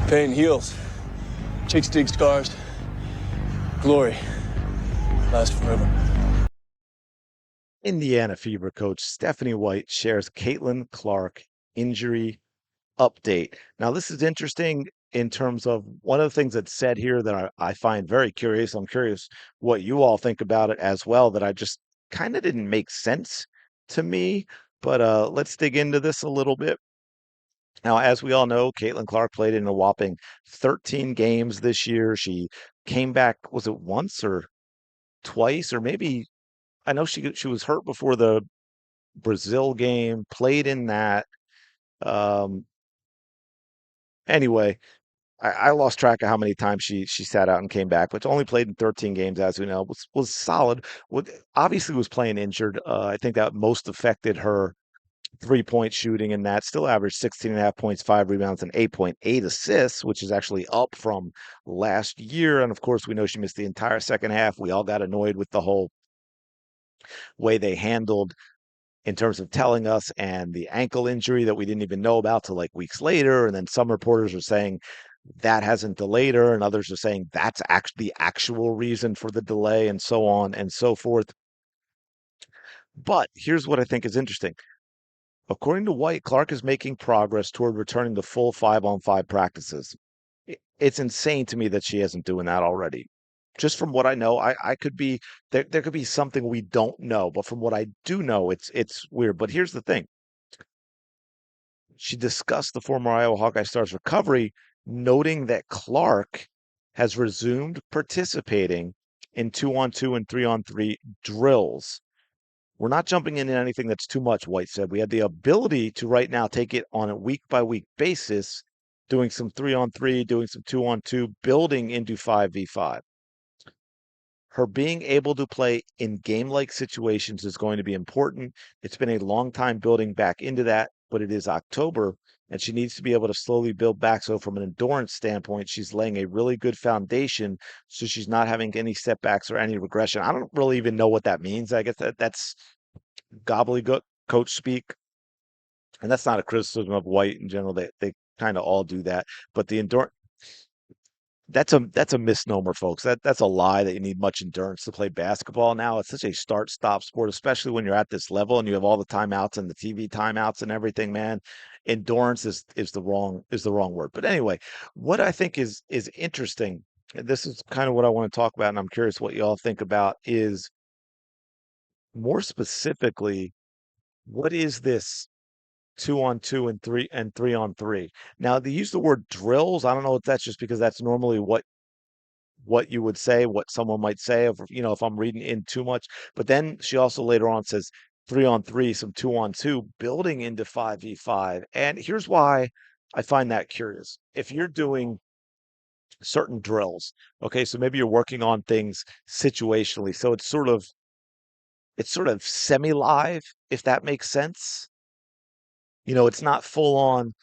Pain heals. Chicks dig scars. Glory lasts forever. Indiana Fever coach Stephanie White shares Caitlin Clark injury update. Now, this is interesting in terms of one of the things that's said here that I find very curious. I'm curious what you all think about it as well, that I just kind of didn't make sense to me. But let's dig into this a little bit. Now, as we all know, Caitlin Clark played in a whopping 13 games this year. She came back, was it once or twice, or maybe I know she was hurt before the Brazil game, played in that. Um, anyway, I lost track of how many times she sat out and came back, but only played in 13 games, as we know, was solid. Would obviously was playing injured. I think that most affected her 3-point shooting, and that still averaged 16 and a half points, 5 rebounds, and 8.8 assists, which is actually up from last year. And of course, we know she missed the entire second half. We all got annoyed with the whole way they handled in terms of telling us and the ankle injury that we didn't even know about till like weeks later. And then some reporters are saying that hasn't delayed her, and others are saying that's actually the actual reason for the delay, and so on and so forth. But here's what I think is interesting. According to White, Clark is making progress toward returning to full 5-on-5 practices. It's insane to me that she isn't doing that already. Just from what I know, I could be there could be something we don't know, but from what I do know, it's weird. But here's the thing. She discussed the former Iowa Hawkeye star's recovery, noting that Clark has resumed participating in 2-on-2 and 3-on-3 drills. We're not jumping into anything that's too much, White said. We have the ability to right now take it on a week by week basis, doing some 3-on-3, doing some 2-on-2, building into 5v5. Her being able to play in game-like situations is going to be important. It's been a long time building back into that, but it is October, and she needs to be able to slowly build back. So from an endurance standpoint, she's laying a really good foundation, so she's not having any setbacks or any regression. I don't really even know what that means. I guess that's gobbledygook coach speak, and that's not a criticism of White in general. They kind of all do that, but the endurance, that's a misnomer, folks. That's a lie that you need much endurance to play basketball now. It's such a start-stop sport, especially when you're at this level and you have all the timeouts and the TV timeouts and everything, man. Endurance is the wrong word. But anyway, what I think is interesting, and this is kind of what I want to talk about, and I'm curious what you all think about, is more specifically, what is this 2-on-2 and 3-on-3? Now, they use the word drills. I don't know if that's just because that's normally what you would say, what someone might say, if I'm reading in too much. But then she also later on says 3-on-3, some 2-on-2, building into 5v5. And here's why I find that curious. If you're doing certain drills, okay, so maybe you're working on things situationally, so it's sort of semi-live, if that makes sense. It's not full on.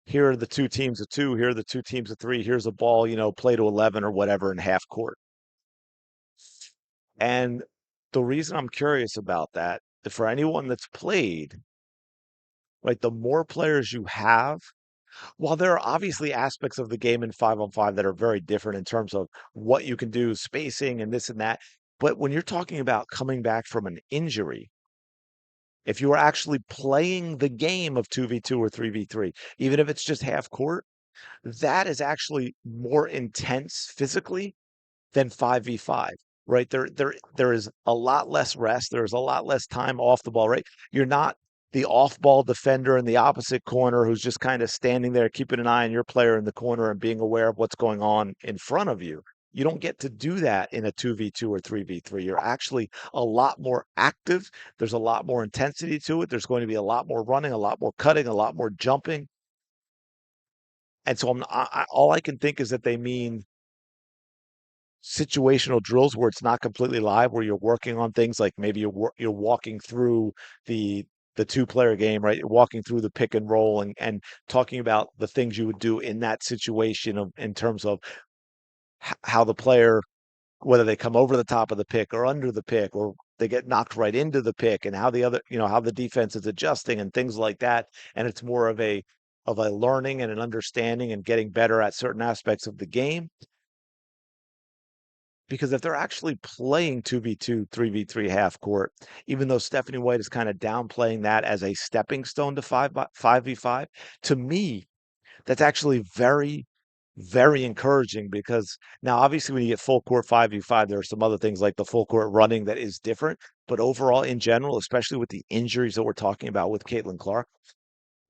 Here are the two teams of two. Here are the two teams of three. Here's a ball, play to 11 or whatever in half court. And the reason I'm curious about that, for anyone that's played, right, the more players you have, while there are obviously aspects of the game in 5-on-5 that are very different in terms of what you can do, spacing and this and that. But when you're talking about coming back from an injury, if you are actually playing the game of 2v2 or 3v3, even if it's just half court, that is actually more intense physically than 5v5, right? There is a lot less rest. There's a lot less time off the ball, right? You're not the off-ball defender in the opposite corner who's just kind of standing there keeping an eye on your player in the corner and being aware of what's going on in front of you. You don't get to do that in a 2v2 or 3v3. You're actually a lot more active. There's a lot more intensity to it. There's going to be a lot more running, a lot more cutting, a lot more jumping. And so all I can think is that they mean situational drills where it's not completely live, where you're working on things like maybe you're walking through the the two-player game, right? You're walking through the pick and roll and talking about the things you would do in that situation in terms of how the player, whether they come over the top of the pick or under the pick, or they get knocked right into the pick, and how the defense is adjusting and things like that. And it's more of a of a learning and an understanding and getting better at certain aspects of the game. Because if they're actually playing 2v2, 3v3 half court, even though Stephanie White is kind of downplaying that as a stepping stone to 5v5, to me, that's actually very, very encouraging because now obviously when you get full court 5v5, there are some other things like the full court running that is different. But overall, in general, especially with the injuries that we're talking about with Caitlin Clark,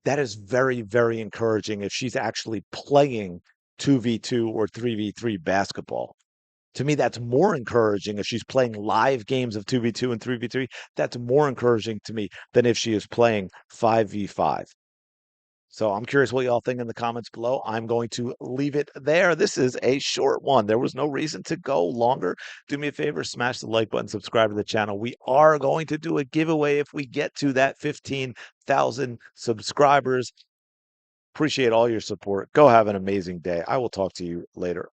that is very, very encouraging if she's actually playing 2v2 or 3v3 basketball. To me, that's more encouraging if she's playing live games of 2v2 and 3v3. That's more encouraging to me than if she is playing 5v5. So I'm curious what y'all think in the comments below. I'm going to leave it there. This is a short one. There was no reason to go longer. Do me a favor, smash the like button, subscribe to the channel. We are going to do a giveaway if we get to that 15,000 subscribers. Appreciate all your support. Go have an amazing day. I will talk to you later.